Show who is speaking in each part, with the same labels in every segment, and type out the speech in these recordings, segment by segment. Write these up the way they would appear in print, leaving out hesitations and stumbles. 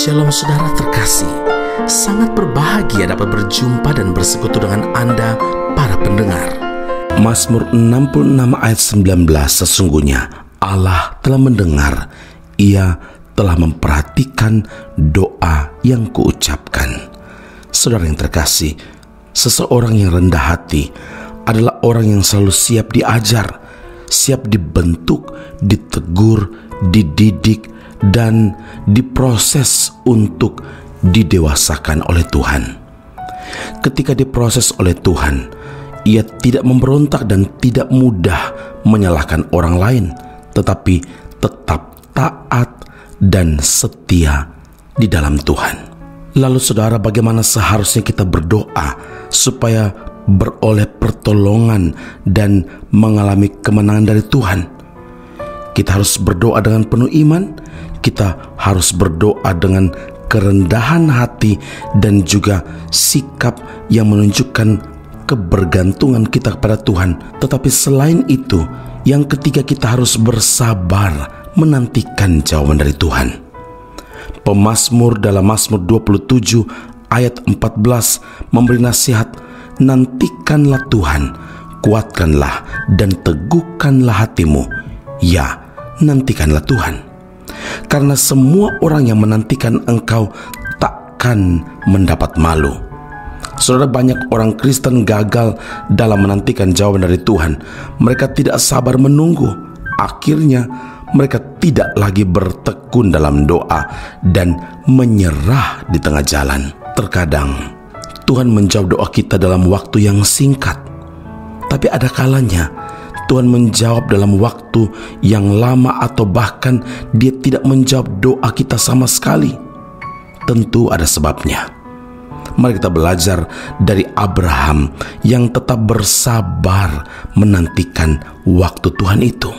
Speaker 1: Shalom saudara terkasih, sangat berbahagia dapat berjumpa dan bersekutu dengan Anda para pendengar. Mazmur 66 ayat 19, sesungguhnya Allah telah mendengar, Ia telah memperhatikan doa yang kuucapkan. Saudara yang terkasih, seseorang yang rendah hati adalah orang yang selalu siap diajar, siap dibentuk, ditegur, dididik, dan diproses untuk didewasakan oleh Tuhan. Ketika diproses oleh Tuhan, ia tidak memberontak dan tidak mudah menyalahkan orang lain, tetapi tetap taat dan setia di dalam Tuhan. Lalu saudara, bagaimana seharusnya kita berdoa supaya beroleh pertolongan dan mengalami kemenangan dari Tuhan? Kita harus berdoa dengan penuh iman, kita harus berdoa dengan kerendahan hati dan juga sikap yang menunjukkan kebergantungan kita kepada Tuhan. Tetapi selain itu, yang ketiga, kita harus bersabar menantikan jawaban dari Tuhan. Pemazmur dalam Mazmur 27 ayat 14 memberi nasihat, nantikanlah Tuhan, kuatkanlah dan teguhkanlah hatimu. Ya, nantikanlah Tuhan. Karena semua orang yang menantikan engkau takkan mendapat malu. Saudara, banyak orang Kristen gagal dalam menantikan jawaban dari Tuhan. Mereka tidak sabar menunggu. Akhirnya mereka tidak lagi bertekun dalam doa dan menyerah di tengah jalan. Terkadang Tuhan menjawab doa kita dalam waktu yang singkat, tapi ada kalanya Tuhan menjawab dalam waktu yang lama, atau bahkan Dia tidak menjawab doa kita sama sekali. Tentu ada sebabnya. Mari kita belajar dari Abraham yang tetap bersabar menantikan waktu Tuhan itu.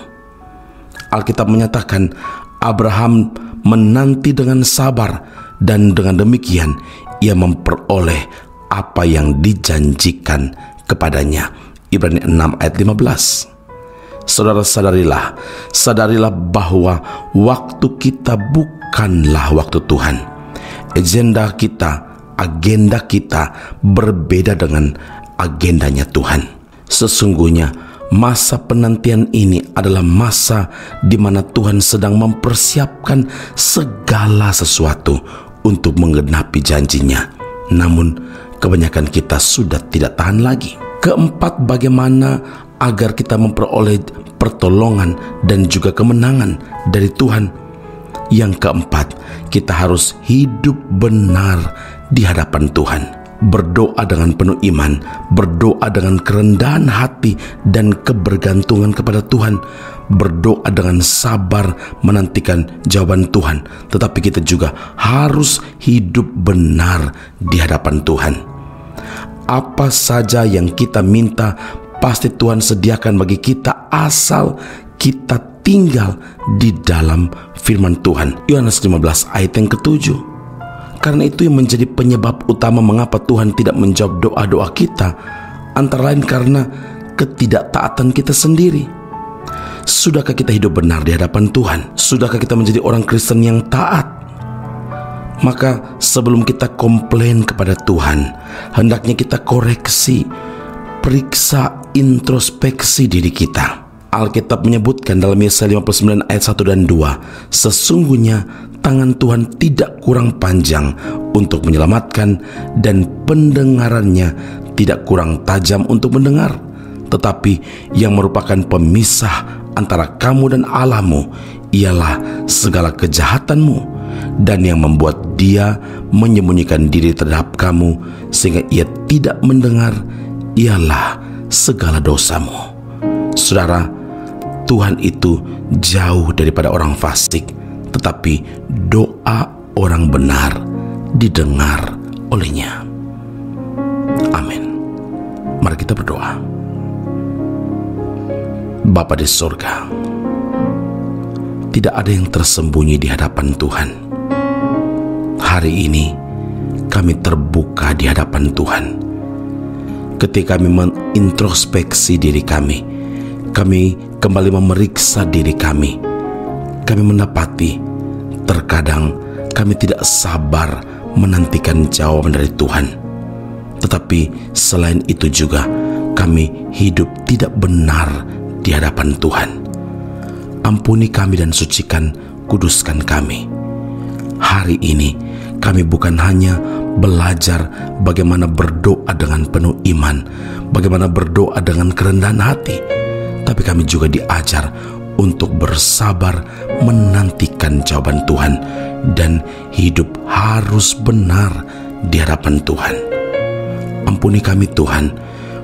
Speaker 1: Alkitab menyatakan Abraham menanti dengan sabar, dan dengan demikian ia memperoleh apa yang dijanjikan kepadanya. Ibrani 6 ayat 15. Saudara, sadarilah bahwa waktu kita bukanlah waktu Tuhan. Agenda kita berbeda dengan agendanya Tuhan. Sesungguhnya masa penantian ini adalah masa di mana Tuhan sedang mempersiapkan segala sesuatu untuk menggenapi janjinya. Namun kebanyakan kita sudah tidak tahan lagi. Keempat, bagaimana agar kita memperoleh pertolongan dan juga kemenangan dari Tuhan? Yang keempat, kita harus hidup benar di hadapan Tuhan. Berdoa dengan penuh iman, berdoa dengan kerendahan hati dan kebergantungan kepada Tuhan, berdoa dengan sabar menantikan jawaban Tuhan. Tetapi kita juga harus hidup benar di hadapan Tuhan. Apa saja yang kita minta pasti Tuhan sediakan bagi kita, asal kita tinggal di dalam firman Tuhan. Yohanes 15 ayat yang ke-7. Karena itu yang menjadi penyebab utama mengapa Tuhan tidak menjawab doa-doa kita, antara lain karena ketidaktaatan kita sendiri. Sudahkah kita hidup benar di hadapan Tuhan? Sudahkah kita menjadi orang Kristen yang taat? Maka sebelum kita komplain kepada Tuhan, hendaknya kita koreksi, periksa, introspeksi diri kita. Alkitab menyebutkan dalam Yesaya 59 ayat 1 dan 2, sesungguhnya tangan Tuhan tidak kurang panjang untuk menyelamatkan, dan pendengarannya tidak kurang tajam untuk mendengar. Tetapi yang merupakan pemisah antara kamu dan Allahmu ialah segala kejahatanmu, dan yang membuat Dia menyembunyikan diri terhadap kamu sehingga Ia tidak mendengar ialah segala dosamu. Saudara, Tuhan itu jauh daripada orang fasik, tetapi doa orang benar didengar olehnya. Amin. Mari kita berdoa. Bapa di surga, tidak ada yang tersembunyi di hadapan Tuhan. Hari ini kami terbuka di hadapan Tuhan. Ketika kami mengintrospeksi diri kami kembali memeriksa diri kami mendapati terkadang kami tidak sabar menantikan jawaban dari Tuhan. Tetapi selain itu juga kami hidup tidak benar di hadapan Tuhan. Ampuni kami dan sucikan, kuduskan kami. Hari ini kami bukan hanya belajar bagaimana berdoa dengan penuh iman, bagaimana berdoa dengan kerendahan hati, tapi kami juga diajar untuk bersabar menantikan jawaban Tuhan dan hidup harus benar di hadapan Tuhan. Ampuni kami Tuhan,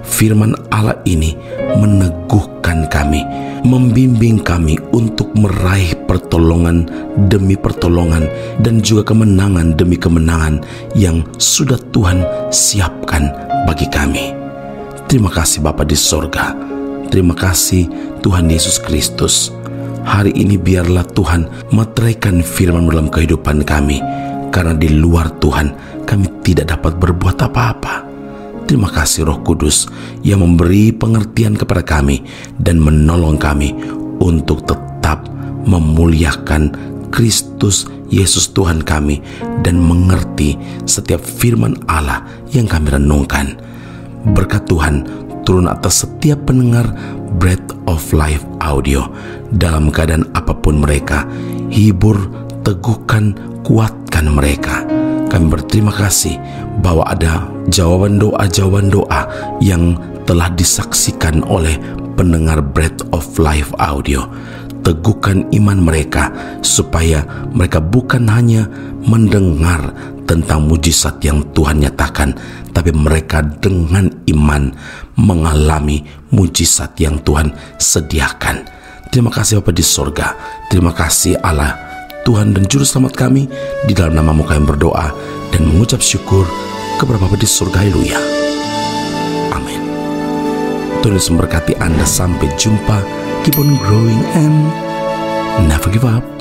Speaker 1: firman Allah ini meneguhkan kami, membimbing kami untuk meraih pertolongan demi pertolongan dan juga kemenangan demi kemenangan yang sudah Tuhan siapkan bagi kami. Terima kasih Bapa di sorga. Terima kasih Tuhan Yesus Kristus. Hari ini biarlah Tuhan meteraikan firman dalam kehidupan kami, karena di luar Tuhan kami tidak dapat berbuat apa-apa. Terima kasih Roh Kudus yang memberi pengertian kepada kami dan menolong kami untuk tetap memuliakan Kristus Yesus Tuhan kami dan mengerti setiap firman Allah yang kami renungkan. Berkat Tuhan turun atas setiap pendengar Breath of Life Audio dalam keadaan apapun mereka. Hibur, teguhkan, kuatkan mereka. Kami berterima kasih bahwa ada jawaban doa yang telah disaksikan oleh pendengar Breath of Life Audio. Teguhkan iman mereka supaya mereka bukan hanya mendengar tentang mujizat yang Tuhan nyatakan, tapi mereka dengan iman mengalami mujizat yang Tuhan sediakan. Terima kasih Bapa di sorga. Terima kasih Allah, Tuhan dan Juru Selamat kami. Di dalam nama-Mu kami berdoa dan mengucap syukur kepada Bapa di sorga. Haleluya. Amin. Tuhan Yesus memberkati Anda. Sampai jumpa. Keep on growing and never give up.